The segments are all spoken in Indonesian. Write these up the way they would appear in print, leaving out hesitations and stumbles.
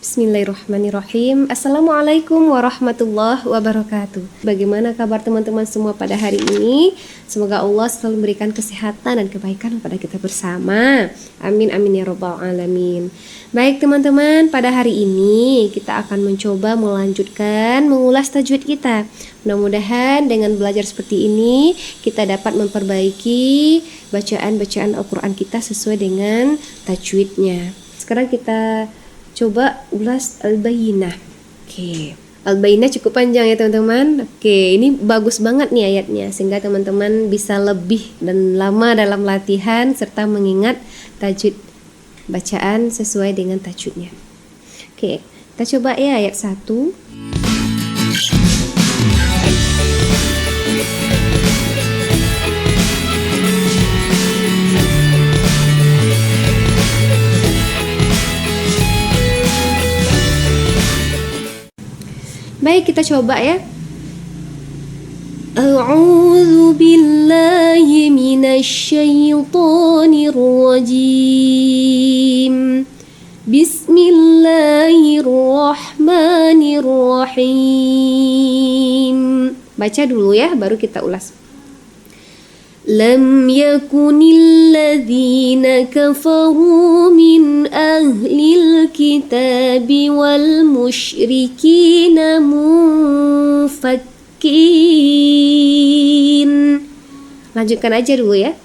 Bismillahirrahmanirrahim. Assalamualaikum warahmatullahi wabarakatuh. Bagaimana kabar teman-teman semua pada hari ini? Semoga Allah selalu memberikan kesehatan dan kebaikan kepada kita bersama. Amin amin ya rabbal alamin. Baik teman-teman, pada hari ini kita akan mencoba melanjutkan mengulas tajwid kita. Mudah-mudahan dengan belajar seperti ini kita dapat memperbaiki bacaan-bacaan Al-Quran kita sesuai dengan tajwidnya. Sekarang kita coba ulas Al-Bayyinah. Oke. Al-Bayyinah cukup panjang ya teman-teman. Oke, ini bagus banget nih ayatnya sehingga teman-teman bisa lebih dan lama dalam latihan serta mengingat tajwid bacaan sesuai dengan tajwidnya. Oke, kita coba ya ayat 1. Baik, kita coba ya. A'udzu billahi minasy syaithanir rajim. Bismillahirrahmanirrahim. Baca dulu ya, baru kita ulas. Lam yakunil ladzina kafaru min ahlil kitabi wal musyrikina munfakkin. Lanjutkan aja dulu ya.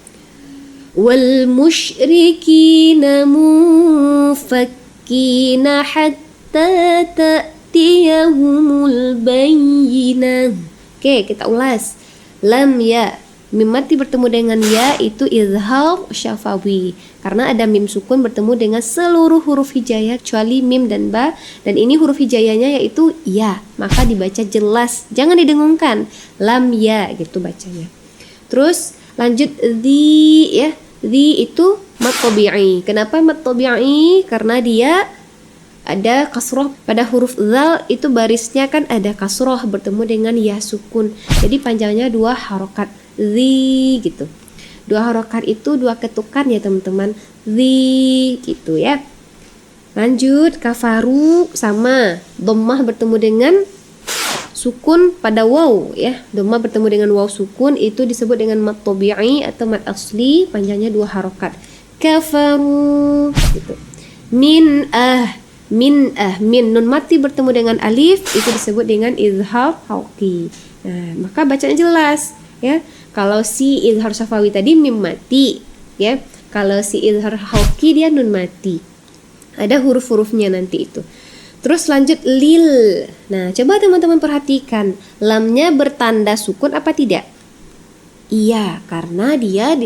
Wal musyrikina munfakkina hatta ta'tiyahumul bayyinah. Oke, kita ulas. Lam ya, mim mati bertemu dengan ya itu izhar syafawi karena ada mim sukun bertemu dengan seluruh huruf hijaiyah kecuali mim dan ba, dan ini huruf hijaiyahnya yaitu ya, maka dibaca jelas, jangan didengungkan. Lam ya gitu bacanya. Terus lanjut di ya, di itu mat tabi'i. Kenapa mat tabi'i? Karena dia ada kasroh pada huruf zal, itu barisnya kan ada kasroh bertemu dengan ya sukun, jadi panjangnya 2 harokat. Zi gitu. 2 harokat itu 2 ketukan ya teman-teman. Zi gitu ya. Lanjut kafaru sama dhammah bertemu dengan sukun pada waw ya. Dhammah bertemu dengan waw sukun itu disebut dengan mat tabi'i atau mat asli, panjangnya 2 harokat. Kafaru gitu. Min min nun mati bertemu dengan alif itu disebut dengan izhar halqi. Nah, maka bacanya jelas ya. Kalau si izhar syafawi tadi mim mati ya. Kalau si izhar halqi dia nun mati. Ada huruf-hurufnya nanti itu. Terus lanjut lil. Nah, coba teman-teman perhatikan, lamnya bertanda sukun apa tidak? Iya, karena dia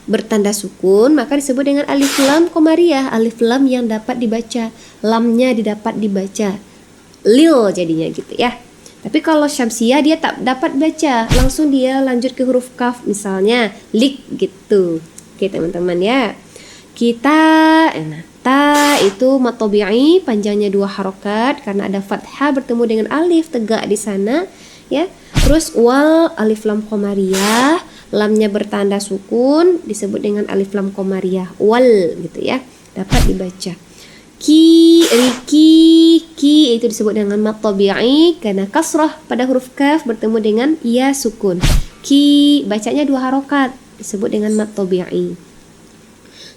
bertanda sukun maka disebut dengan alif lam qamariyah, alif lam yang dapat dibaca, lamnya didapat dibaca. Lil jadinya gitu ya. Tapi kalau syamsiyah dia tak dapat baca, langsung dia lanjut ke huruf kaf misalnya lik gitu. Oke teman-teman ya. Kita ta itu mat tabi'i, panjangnya 2 harokat karena ada fathah bertemu dengan alif tegak di sana ya. Terus wal alif lam qamariyah, lamnya bertanda sukun disebut dengan alif lam qamariyah, wal gitu ya. Dapat dibaca. Ki, riki, ki itu disebut dengan mat tabi'i karena kasrah pada huruf kaf bertemu dengan ya sukun. Ki bacanya 2 harokat disebut dengan mat tabi'i.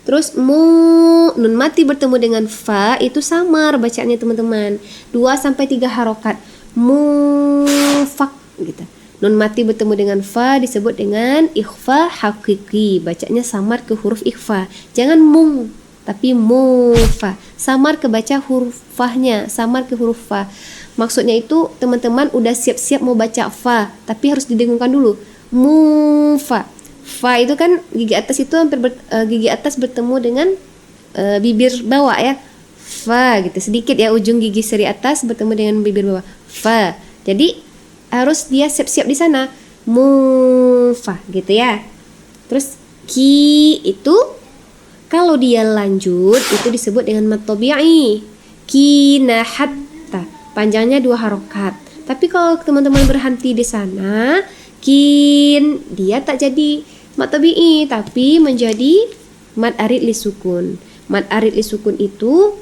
Terus mu, nun mati bertemu dengan fa itu samar bacaannya teman-teman, 2-3 harokat. Mufak gitu. Nun mati bertemu dengan fa disebut dengan ikhfa hakiki, bacanya samar ke huruf ikhfa. Jangan mung tapi mufa, samar ke baca huruf fahnya, samar ke huruf fa. Maksudnya itu teman-teman udah siap-siap mau baca fa, tapi harus didengungkan dulu. Mufa. Fa itu kan gigi atas itu hampir gigi atas bertemu dengan bibir bawah ya. Fa gitu, sedikit ya ujung gigi seri atas bertemu dengan bibir bawah. Fa. Jadi harus dia siap-siap di sana. Mufa gitu ya. Terus ki itu kalau dia lanjut itu disebut dengan mat tabi'i. Kina hatta, panjangnya 2 harokat. Tapi kalau teman-teman berhenti di sana, kin dia tak jadi mat tabi'i tapi menjadi mad arid li sukun. Mad arid li sukun itu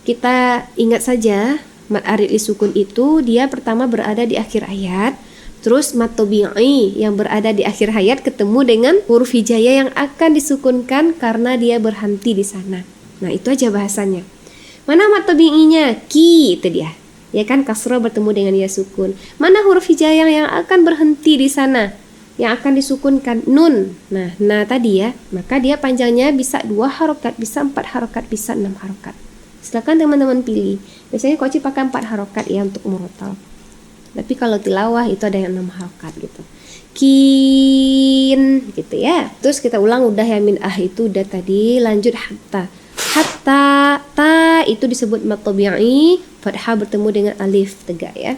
Kita ingat saja mad arid li sukun itu dia pertama berada di akhir ayat, terus mad tabi'i yang berada di akhir ayat ketemu dengan huruf hijaiyah yang akan disukunkan karena dia berhenti di sana. Nah, itu aja bahasannya. Mana mad tabi'inya? Ki, itu dia. Ya kan, kasrah bertemu dengan ya sukun. Mana huruf hijaiyah yang akan berhenti di sana? Yang akan disukunkan nun. Nah tadi ya, maka dia panjangnya bisa 2 harokat, bisa 4 harokat, bisa 6 harokat. Silakan teman-teman pilih. Biasanya Koci pakai 4 harokat ya untuk murotal. Tapi kalau tilawah itu ada yang 6 harokat gitu. Kin gitu ya. Terus kita ulang udah ya, min itu udah tadi. Lanjut hatta. Hatta, ta itu disebut mad tabi'i, fathah bertemu dengan alif tegak ya.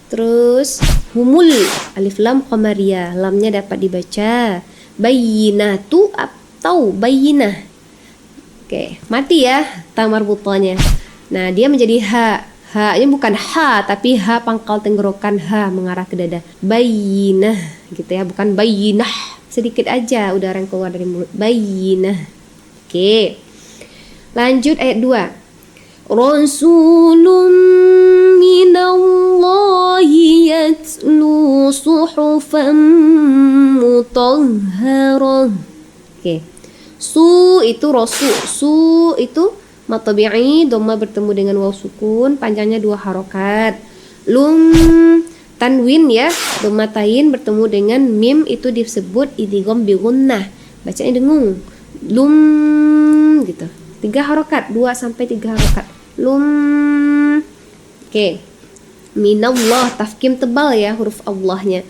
Terus humul, alif lam qamariyah, lamnya dapat dibaca bayyinatu atau bayyinah. Oke, mati ya ta marbutanya. Nah, dia menjadi ha. Ha-nya bukan ha, tapi ha pangkal tenggorokan, ha mengarah ke dada. Bayyinah gitu ya, bukan bayyinah. Sedikit aja udara yang keluar dari mulut. Bayyinah. Oke. Lanjut ayat 2. Rasulun minallahi yatlu suhufan mutahharah. Oke. Su itu rasul. Su itu mad tabi'i, dhamma bertemu dengan waw sukun, panjangnya 2 harokat. Lum tanwin ya, dhamma tain bertemu dengan mim itu disebut idgham bi gunnah. Bacanya dengung. Lum gitu. 3 harokat, 2 sampai 3 harokat. Lum. Oke. Minallah, tafkim tebal ya huruf Allahnya.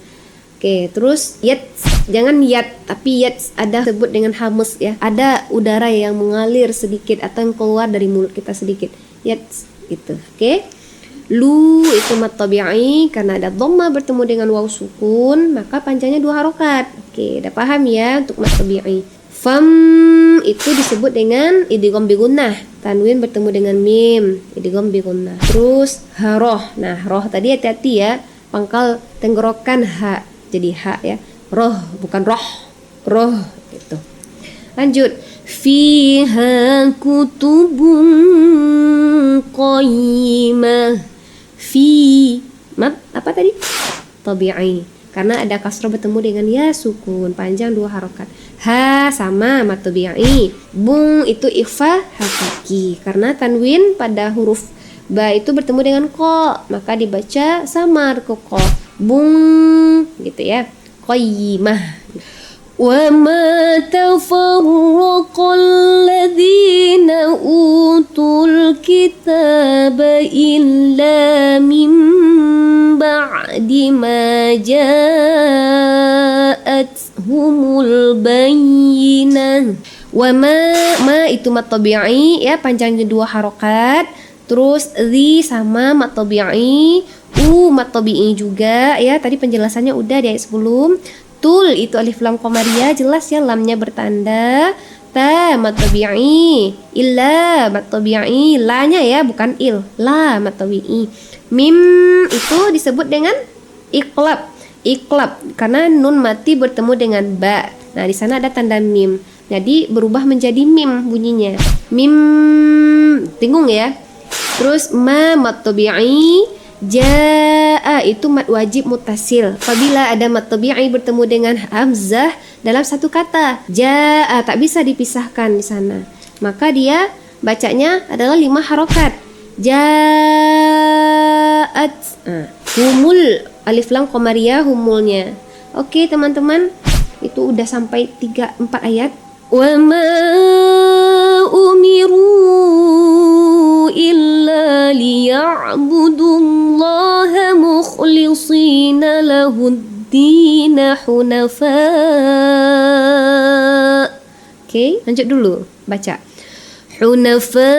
Oke, terus yat, jangan yat, tapi yat ada sebut dengan hamus ya. Ada udara yang mengalir sedikit atau yang keluar dari mulut kita sedikit. Yat gitu. Oke. Lu itu mad tabi'i, karena ada dhamma bertemu dengan waw sukun, maka panjangnya 2 harokat. Oke, udah paham ya untuk mad tabi'i. Fam itu disebut dengan idgham bi gunnah, tanwin bertemu dengan mim, idgham bi gunnah. Terus haroh. Nah, roh tadi hati-hati ya, pangkal tenggorokan ha, jadi ha ya. Roh bukan roh. Roh itu. Lanjut. Fiha kutubun qayyimah. Fi mat apa tadi? Tabi'i. Karena ada kasrah bertemu dengan ya sukun, panjang 2 harokat. Ha sama mad tabi'i. Bung itu ikhfa hakiki. Karena tanwin pada huruf ba itu bertemu dengan ko, maka dibaca samar ke ko. Bung gitu ya. Qayyimah. Wa ma tafarraqal ladzina utul kitaba illa min ba'di ma ja'athumul bayyinah. Wa ma itu mad tabi'i ya, panjangnya 2 harokat. Terus zi sama mad tabi'i, mad tabi'i juga ya. Tadi penjelasannya udah di ayat sebelum. Tul itu alif lam qamariyah, jelas ya, lamnya bertanda. Ta mad tabi'i, illa mad tabi'i, la-nya ya bukan il, la mad tabi'i. Mim itu disebut dengan iqlab. Iqlab karena nun mati bertemu dengan ba. Nah, di sana ada tanda mim. Jadi berubah menjadi mim bunyinya. Mim, bingung ya. Terus ma mad tabi'i, jaa itu mad wajib mutasil. Apabila ada mad tabi'i bertemu dengan hamzah dalam satu kata, jaa tak bisa dipisahkan di sana. Maka dia bacanya adalah 5 harokat. Jaat. Humul alif lam qamariyah humulnya. Oke, teman-teman. Itu udah sampai 3-4 ayat. Wa ma umiru illa liya'budullaha mukhlishina lahud-din hunafa. Oke, lanjut dulu baca. Hunafa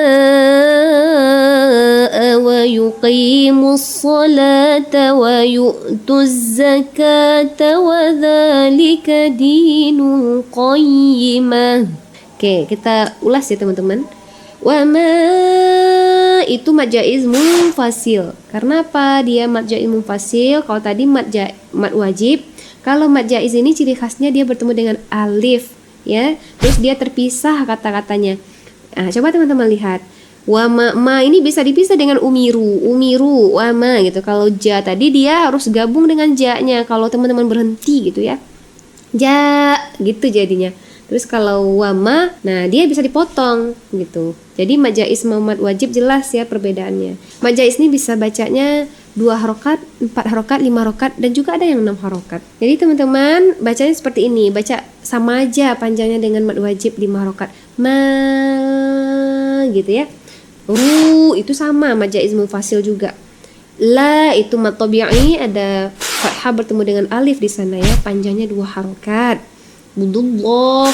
wa yuqimus salata wa yu'tuz zakata wa dzalika dinul qayyimah. Oke, kita ulas ya teman-teman. Wa ma itu mad jaiz munfasil. Karena apa dia mad jaiz munfasil? Kalau tadi mad wajib. Kalau mad jaiz ini ciri khasnya dia bertemu dengan alif ya. Terus dia terpisah kata-katanya. Nah, coba teman-teman lihat. Wa ma ini bisa dipisah dengan umiru wa ma gitu. Kalau ja tadi dia harus gabung dengan ja-nya kalau teman-teman berhenti gitu ya. Ja gitu jadinya. Terus kalau wama, nah dia bisa dipotong gitu. Jadi mad jaiz sama mad wajib jelas ya perbedaannya. Mad jaiz ini bisa bacanya 2 harokat, 4 harokat, 5 harokat, dan juga ada yang 6 harokat. Jadi teman-teman bacanya seperti ini, baca sama aja panjangnya dengan mad wajib 5 harokat. Ma gitu ya. Itu sama mad jaiz munfasil juga. La itu mad tabi'i, ada fathah bertemu dengan alif di sana ya, panjangnya 2 harokat. Budullah,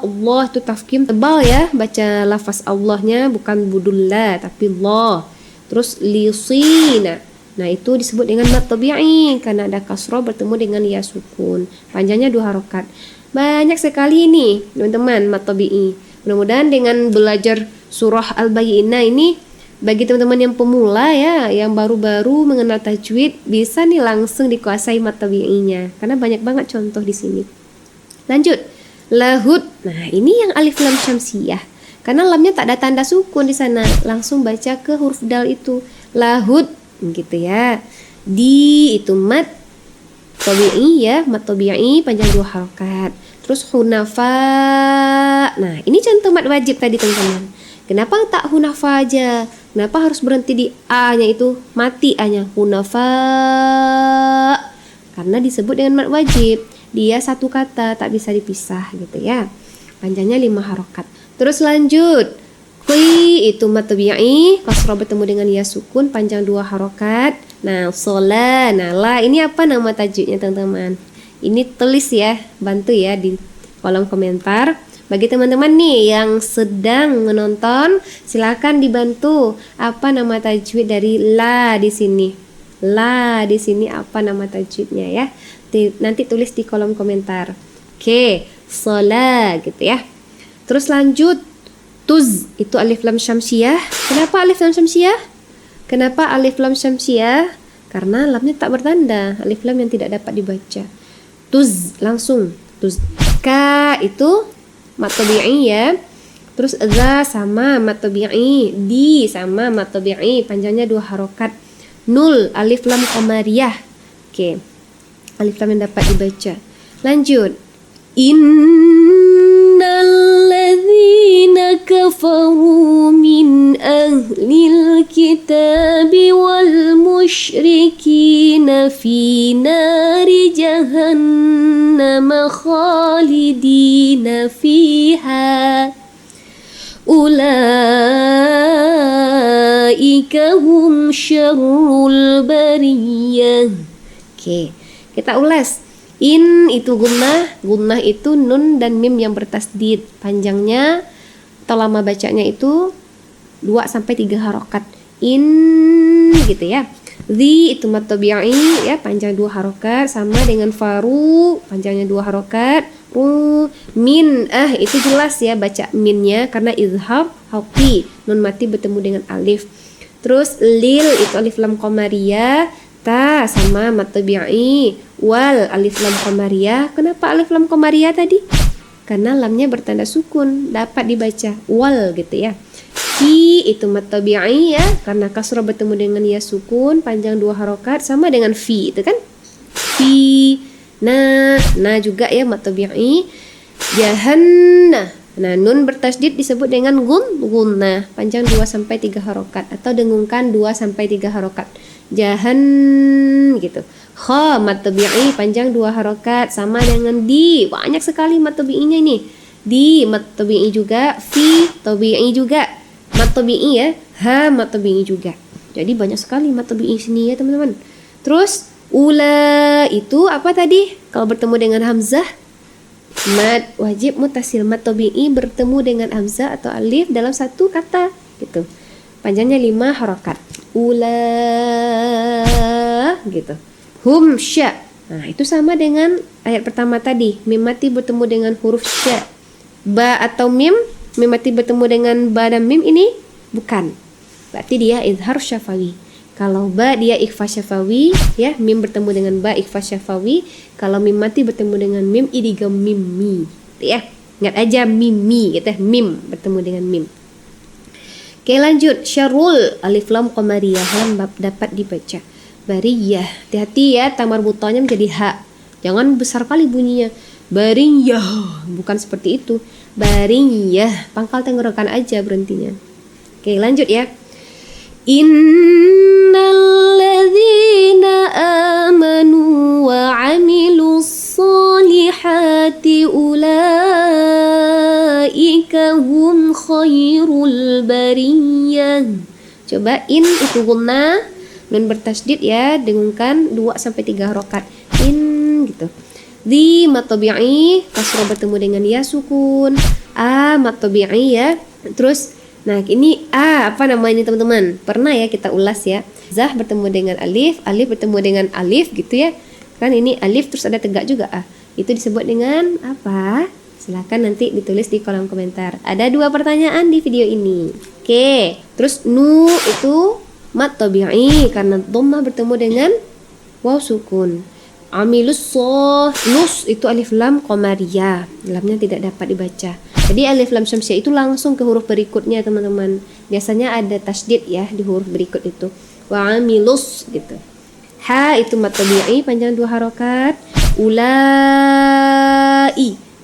Allah itu tafkhim tebal ya, baca lafaz Allahnya bukan budullah tapi Allah. Terus lisina, nah itu disebut dengan mad tabi'i karena ada kasroh bertemu dengan ya sukun, panjangnya 2 harokat. Banyak sekali ini teman-teman mad tabi'i. Mudah-mudahan dengan belajar surah Al-Bayyinah ini bagi teman-teman yang pemula ya, yang baru-baru mengenal tajwid, bisa nih langsung dikuasai mad tabi'inya karena banyak banget contoh di sini. Lanjut, lahud. Nah, ini yang alif lam syamsiyah. Karena lamnya tak ada tanda sukun di sana, langsung baca ke huruf dal itu. Lahud gitu ya. Di itu mad tabi'i ya, mad tabi'i panjang 2 harokat. Terus hunafa. Nah, ini contoh mad wajib tadi teman-teman. Kenapa tak hunafa aja? Kenapa harus berhenti di a-nya itu? Mati a-nya. Hunafa. Karena disebut dengan mad wajib. Dia satu kata, tak bisa dipisah gitu ya. Panjangnya 5 harokat. Terus lanjut. Qi itu mad tabi'i, kasrah bertemu dengan ya sukun, panjang 2 harokat. Nah, shola. Nah, la ini apa nama tajwidnya teman-teman? Ini tulis ya, bantu ya di kolom komentar. Bagi teman-teman nih yang sedang menonton, silakan dibantu apa nama tajwid dari la di sini. La di sini apa nama tajwidnya ya? Nanti tulis di kolom komentar. Oke, shola gitu ya. Terus lanjut, tuz itu alif lam syamsiyah. Kenapa alif lam syamsiyah? Kenapa alif lam syamsiyah? Karena lamnya tak bertanda, alif lam yang tidak dapat dibaca. Tuz langsung, tuz. Ka itu mad tabi'i ya. Terus za sama mad tabi'i, di sama mad tabi'i, panjangnya 2 harokat. Nul alif lam qamariyah. Oke. Alif lam yang dapat dibaca. Lanjut. Innal ladzina kafaru min ahlil kitabi wal musyrikina fi nari jahannam khalidina fiha. Ulaika hum syarrul bariyah. Oke. Kita ulas. In itu gunnah itu nun dan mim yang bertasdid. Panjangnya atau lama bacanya itu 2 sampai 3 harokat. In gitu ya. Zi itu mad tabi'i ya, panjang 2 harokat sama dengan faru, panjangnya 2 harokat. Ru, min itu jelas ya baca minnya karena izhar haqi, nun mati bertemu dengan alif. Terus lil itu alif lam qamariyah, ta sama mad tabi'i, wal alif lam qamariyah. Kenapa alif lam qamariyah tadi? Karena lamnya bertanda sukun, dapat dibaca wal gitu ya. Fi itu mad tabi'i ya, karena kasrah bertemu dengan ya sukun, panjang 2 harokat sama dengan fi itu kan. Fi. Nah juga ya mad tabi'i. Jahannah. Nah, nun bertasydid disebut dengan gunnah, panjang 2 sampai 3 harokat atau dengungkan 2 sampai 3 harokat. Jahan gitu. Kha mad tabi'i panjang 2 harokat sama dengan di. Banyak sekali mad tabi'inya ini. Di mad tabi'i juga, fi tabi'i juga. Mad tabi'i ya, ha mad tabi'i juga. Jadi banyak sekali mad tabi'i sini ya, teman-teman. Terus ula itu apa tadi? Kalau bertemu dengan hamzah, mad wajib mutasil, mad tabi'i bertemu dengan hamzah atau alif dalam satu kata gitu. Panjangnya 5 harokat. Ula gitu. Hum sya. Nah, itu sama dengan ayat pertama tadi. Mim mati bertemu dengan huruf sya. Ba atau mim mati bertemu dengan ba dan mim ini bukan. Berarti dia izhar syafawi. Kalau ba dia ikhfa syafawi ya, mim bertemu dengan ba ikhfa syafawi. Kalau mim mati bertemu dengan mim idgham mimmi. Ya, ingat aja mimmi gitu, mim bertemu dengan mim. Oke, lanjut. Syarul, alif lam qamariyah, lam dapat dibaca. Bariyah, hati-hati ya, tamar butonya menjadi ha. Jangan besar kali bunyinya. Bariyah, bukan seperti itu. Bariyah, pangkal tenggorokan aja berhentinya. Oke, lanjut ya. Innalladzina amanu wa amilus solihati ulaika hum khairul bariyah. Coba in itu guna, nun bertasydid ya, dengungkan 2-3 harokat. In gitu. Di mat tabi'i kasrah bertemu dengan ya sukun. A mat tabi'i ya. Terus nah ini apa namanya teman-teman? Pernah ya kita ulas ya. Zah bertemu dengan alif, alif bertemu dengan alif gitu ya. Kan ini alif terus ada tegak juga Itu disebut dengan apa? Silahkan nanti ditulis di kolom komentar. Ada 2 pertanyaan di video ini. Oke, terus nu itu mat tabi'i karena dhammah bertemu dengan waw sukun. Amilus nus itu alif lam qamariyah. Lamnya tidak dapat dibaca. Jadi alif lam syamsiyah itu langsung ke huruf berikutnya teman-teman. Biasanya ada tasydid ya di huruf berikut itu. Wa amilus gitu. Ha itu mat tabi'i panjang 2 harokat. Ulai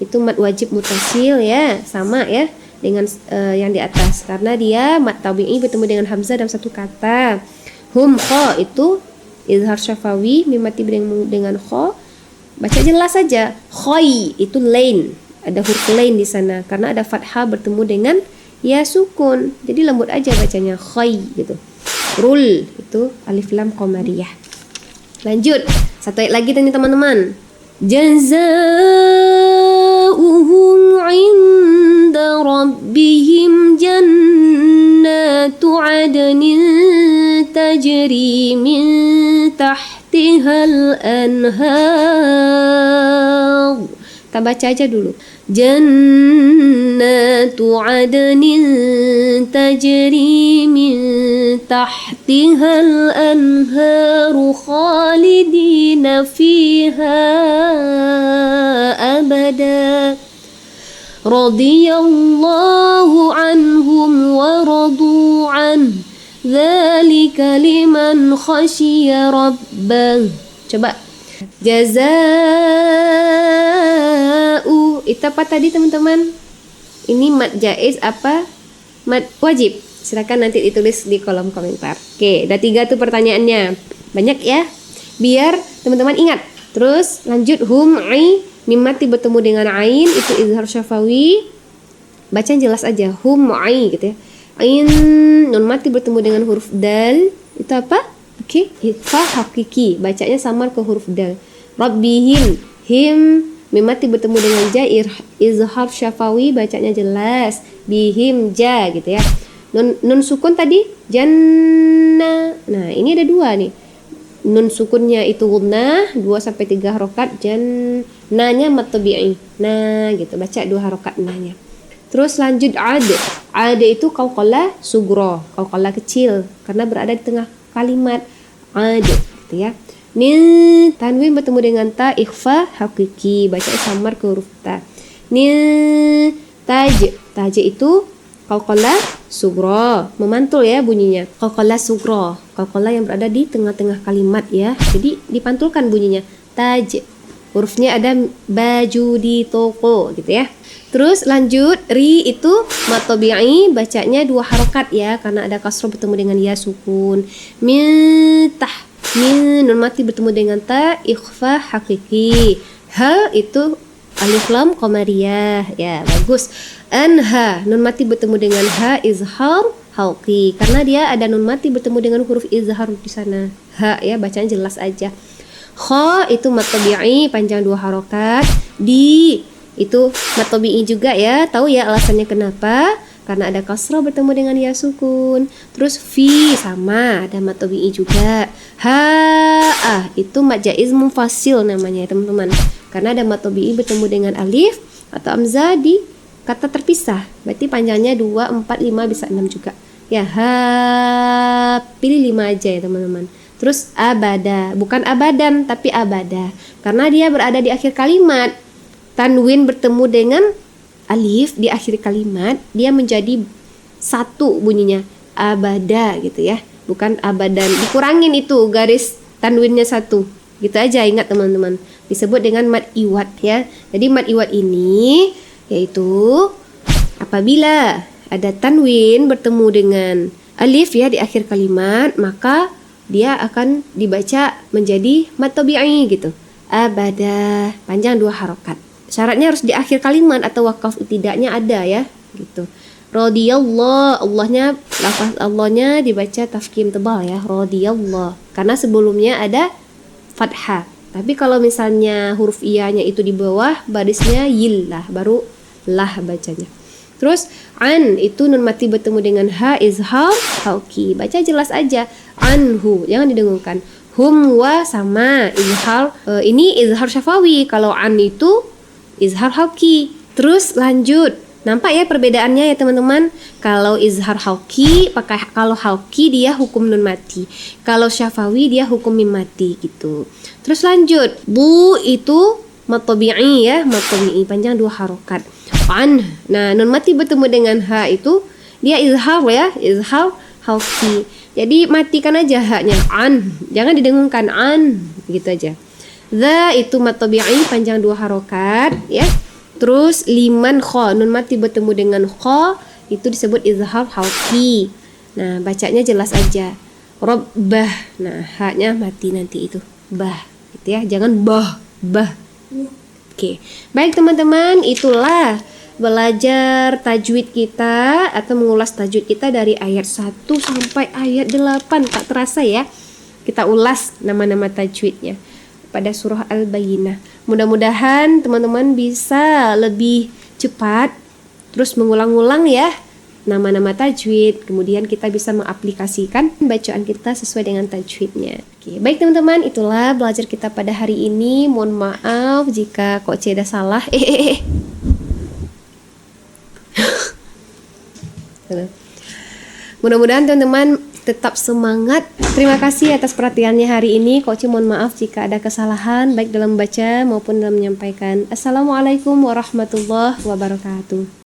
itu mat wajib mutasil ya, sama ya dengan yang di atas karena dia mat tabi'i bertemu dengan hamzah dalam satu kata. Hum kha itu izhar syafawi mimati dengan kha. Baca jelas saja. Khoi itu lain. Ada huruf lain di sana karena ada fathah bertemu dengan ya sukun. Jadi lembut aja bacanya khoi gitu. Rul itu alif lam qamariyah. Lanjut. Satu ayat lagi nih teman-teman. Jazaa'uhum 'inda rabbihim jannatu 'adnin tajri min tahtihal anhar. Kita baca aja dulu. Jannatu 'adnin tajri min tahtihal anharu khalidina fiha abada. Radiyallahu anhum wa radu an. Dzalika liman khasyiya rabbah. Coba. Jaza'u itu apa tadi teman-teman? Ini mad jaiz apa mad wajib? Silakan nanti ditulis di kolom komentar. Oke, ada 3 tuh pertanyaannya. Banyak ya. Biar teman-teman ingat. Terus lanjut hum ai mim mati bertemu dengan ain itu izhar syafawi. Baca jelas aja hum ai gitu ya. Ain nun mati bertemu dengan huruf dal itu apa? Oke, ikhfa hakiki, bacanya samar ke huruf dal. Rabbihim, him mim mati bertemu dengan jair, izhar syafawi, bacanya jelas. Bihim ja gitu ya. Nun sukun tadi janna. Nah, ini ada 2 nih. Nun sukunnya itu gunnah 2-3 harokat, jannanya mat tabi'i. Nah, gitu. Baca 2 harokat nahnya. Terus lanjut ad. Ad itu qalqalah sugro, qalqalah kecil karena berada di tengah kalimat ad gitu ya. Min tanwin bertemu dengan ta ikhfa hakiki, baca samar ke huruf ta. Ni taj itu qalqalah sugro, memantul ya bunyinya. Qalqalah sugro, qalqalah yang berada di tengah-tengah kalimat ya. Jadi dipantulkan bunyinya. Taj. Hurufnya ada baju di toko gitu ya. Terus lanjut ri itu mat tabi'i, bacanya 2 harokat ya karena ada kasroh bertemu dengan ya sukun. Min nun mati bertemu dengan ta ikhfa hakiki. Ha itu alif lam qamariyah ya, bagus. Anha nun mati bertemu dengan ha izhar halqi karena dia ada nun mati bertemu dengan huruf izhar di sana. Ha ya, bacanya jelas aja. Kha itu mat tabi'i panjang 2 harokat. Di itu mat tabi'i juga ya. Tahu ya alasannya kenapa? Karena ada kasrah bertemu dengan ya sukun. Terus fi sama ada mat tabi'i juga. Ha itu mat jaiz munfasil namanya ya teman-teman. Karena ada mat tabi'i bertemu dengan alif atau hamzah di kata terpisah. Berarti panjangnya 2, 4, 5 bisa 6 juga. Ya ha pilih 5 aja ya teman-teman. Terus abada, bukan abadan tapi abada. Karena dia berada di akhir kalimat. Tanwin bertemu dengan alif di akhir kalimat, dia menjadi satu bunyinya, abada gitu ya, bukan abadan. Dikurangin itu garis tanwinnya satu. Gitu aja, ingat teman-teman. Disebut dengan mad iwad ya. Jadi mad iwad ini yaitu apabila ada tanwin bertemu dengan alif ya di akhir kalimat, maka dia akan dibaca menjadi mad tabi'i gitu. Abada, panjang 2 harokat. Syaratnya harus di akhir kalimat atau wakaf tidaknya ada ya, gitu. Radiyallah, Allahnya, lafaz Allahnya dibaca tafkhim tebal ya, radiyallah. Karena sebelumnya ada fathah. Tapi kalau misalnya huruf iyanya itu di bawah, barisnya yillah, baru lah bacanya. Terus an itu nun mati bertemu dengan ha, izhar hauki. Baca jelas aja, anhu, jangan didengungkan. Hum wa sama izhar, ini izhar syafawi. Kalau an itu izhar hauki. Terus lanjut, nampak ya perbedaannya ya teman-teman. Kalau izhar hauki kalau hauki dia hukum nun mati, kalau syafawi dia hukum mim mati gitu. Terus lanjut, bu itu mad tabi'i ya, mad tabi'i panjang 2 harokat. An, nah nun mati bertemu dengan ha itu dia izhar ya, izhar hauki. Jadi matikan aja haknya, an, jangan didengungkan, an, gitu aja. Dha itu mad tabi'i panjang 2 harokat ya. Terus liman kha, nun mati bertemu dengan kha itu disebut izhar hauki. Nah, bacanya jelas aja. Rabbah. Nah, haknya mati nanti itu. Bah, gitu ya. Jangan bah. Oke. Baik teman-teman, itulah belajar tajwid kita atau mengulas tajwid kita dari ayat 1 sampai ayat 8. Tak terasa ya. Kita ulas nama-nama tajwidnya pada surah Al-Bayyinah. Mudah-mudahan teman-teman bisa lebih cepat terus mengulang-ulang ya nama-nama tajwid. Kemudian kita bisa mengaplikasikan bacaan kita sesuai dengan tajwidnya. Oke, baik teman-teman, itulah belajar kita pada hari ini. Mohon maaf jika Kok C ada salah. Mudah-mudahan teman-teman tetap semangat. Terima kasih atas perhatiannya hari ini. Kok C mohon maaf jika ada kesalahan baik dalam membaca maupun dalam menyampaikan. Assalamualaikum warahmatullahi wabarakatuh.